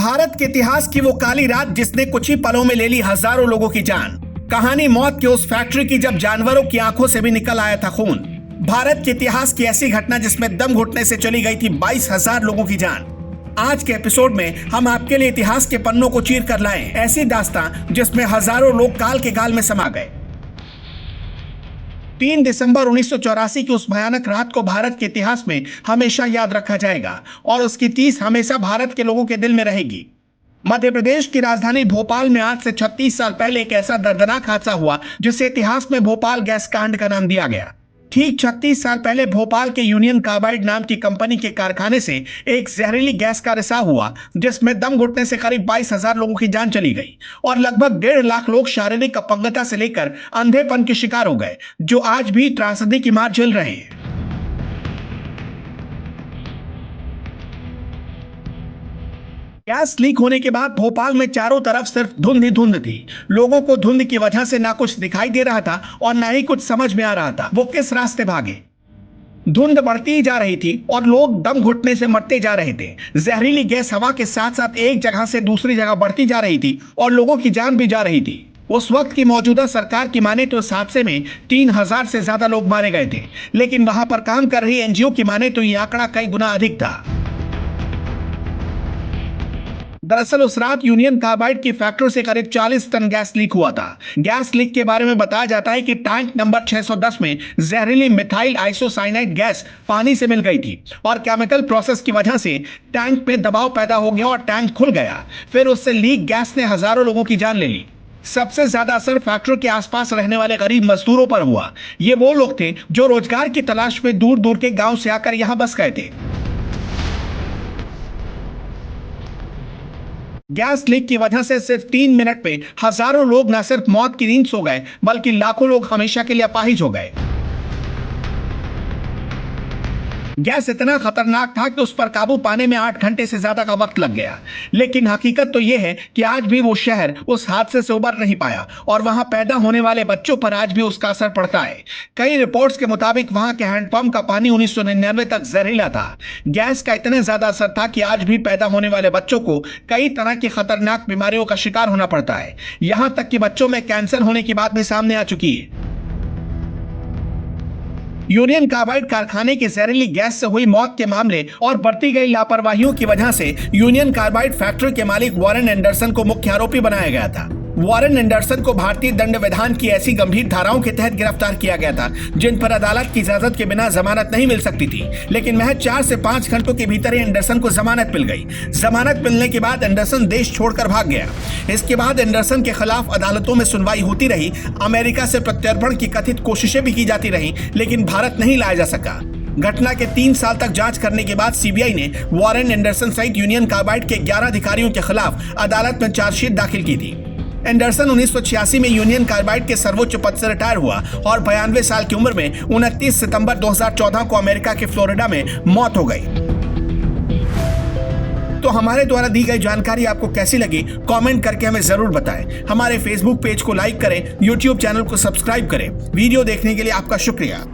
भारत के इतिहास की वो काली रात जिसने कुछ ही पलों में ले ली हजारों लोगों की जान। कहानी मौत के उस फैक्ट्री की जब जानवरों की आंखों से भी निकल आया था खून। भारत के इतिहास की ऐसी घटना जिसमें दम घुटने से चली गई थी 22,000 लोगों की जान। आज के एपिसोड में हम आपके लिए इतिहास के पन्नों को चीर कर लाए ऐसी दास्तां जिसमें हजारों लोग काल के गाल में समा गए। 3 दिसंबर 1984 की उस भयानक रात को भारत के इतिहास में हमेशा याद रखा जाएगा और उसकी टीस हमेशा भारत के लोगों के दिल में रहेगी। मध्य प्रदेश की राजधानी भोपाल में आज से 36 साल पहले एक ऐसा दर्दनाक हादसा हुआ जिसे इतिहास में भोपाल गैस कांड का नाम दिया गया। ठीक 36 साल पहले भोपाल के यूनियन कार्बाइड नाम की कंपनी के कारखाने से एक जहरीली गैस का रिसाव हुआ जिसमें दम घुटने से करीब 22,000 लोगों की जान चली गई और लगभग 1.5 लाख लोग शारीरिक अपंगता से लेकर अंधेपन के शिकार हो गए, जो आज भी त्रासदी की मार झेल रहे हैं। गैस लीक होने के बाद भोपाल में चारों तरफ सिर्फ धुंध ही धुंध थी। लोगों को धुंध की वजह से ना कुछ दिखाई दे रहा था और ना ही कुछ समझ में आ रहा था वो किस रास्ते भागे। धुंध बढ़ती ही जा रही थी और लोग दम घुटने से मरते जा रहे थे। जहरीली गैस हवा के साथ साथ एक जगह से दूसरी जगह बढ़ती जा रही थी और लोगों की जान भी जा रही थी। उस वक्त की मौजूदा सरकार की माने तो इस हादसे में 3,000 से ज्यादा लोग मारे गए थे, लेकिन वहां पर काम कर रही एनजीओ की माने तो ये आंकड़ा कई गुना अधिक था। दरअसल उस रात यूनियन कार्बाइड की फैक्ट्री से करीब 40 टन गैस लीक हुआ था। गैस लीक के बारे में बताया जाता है कि टैंक नंबर 610 में जहरीली मिथाइल आइसोसाइनाइड गैस पानी से मिल गई थी और केमिकल प्रोसेस की वजह से टैंक में दबाव पैदा हो गया और टैंक खुल गया। फिर उससे लीक गैस ने हजारों लोगों की जान ले ली। सबसे ज्यादा असर फैक्ट्री के आसपास रहने वाले गरीब मजदूरों पर हुआ। ये वो लोग थे जो रोजगार की तलाश में दूर दूर के गाँव से आकर यहाँ बस गए थे। गैस लीक की वजह से सिर्फ 3 मिनट में हजारों लोग न सिर्फ मौत की नींद सो गए बल्कि लाखों लोग हमेशा के लिए अपाहिज हो गए। गैस इतना खतरनाक था कि उस पर काबू पाने में 8 घंटे से ज्यादा का वक्त लग गया। लेकिन हकीकत तो यह है कि आज भी वो शहर उस हादसे से उबर नहीं पाया और वहां पैदा होने वाले बच्चों पर आज भी उसका असर पड़ता है। कई रिपोर्ट्स के मुताबिक वहां के हैंडपंप का पानी 1999 तक जहरीला था। गैस का इतना ज्यादा असर था कि आज भी पैदा होने वाले बच्चों को कई तरह की खतरनाक बीमारियों का शिकार होना पड़ता है। यहां तक कि बच्चों में कैंसर होने की बात भी सामने आ चुकी है। यूनियन कार्बाइड कारखाने की जहरीली गैस से हुई मौत के मामले और बढ़ती गई लापरवाहियों की वजह से यूनियन कार्बाइड फैक्ट्री के मालिक वॉरेन एंडरसन को मुख्य आरोपी बनाया गया था। वॉरेन एंडरसन को भारतीय दंड विधान की ऐसी गंभीर धाराओं के तहत गिरफ्तार किया गया था जिन पर अदालत की इजाजत के बिना जमानत नहीं मिल सकती थी, लेकिन महज 4 से 5 घंटों के भीतर ही एंडरसन को जमानत मिल गई। जमानत मिलने के बाद एंडरसन देश छोड़कर भाग गया। इसके बाद एंडरसन के खिलाफ अदालतों में सुनवाई होती रही। अमेरिका से प्रत्यर्पण की कथित कोशिशें भी की जाती रही, लेकिन भारत नहीं लाया जा सका। घटना के 3 साल तक जांच करने के बाद सीबीआई ने वॉरेन एंडरसन सहित यूनियन कार्बाइड के 11 अधिकारियों के खिलाफ अदालत में चार्जशीट दाखिल की थी। एंडरसन 1986 में यूनियन कार्बाइड के सर्वोच्च पद से रिटायर हुआ और 92 साल की उम्र में 29 सितंबर 2014 को अमेरिका के फ्लोरिडा में मौत हो गई। तो हमारे द्वारा दी गई जानकारी आपको कैसी लगी, कमेंट करके हमें जरूर बताएं। हमारे फेसबुक पेज को लाइक करें, यूट्यूब चैनल को सब्सक्राइब करें। वीडियो देखने के लिए आपका शुक्रिया।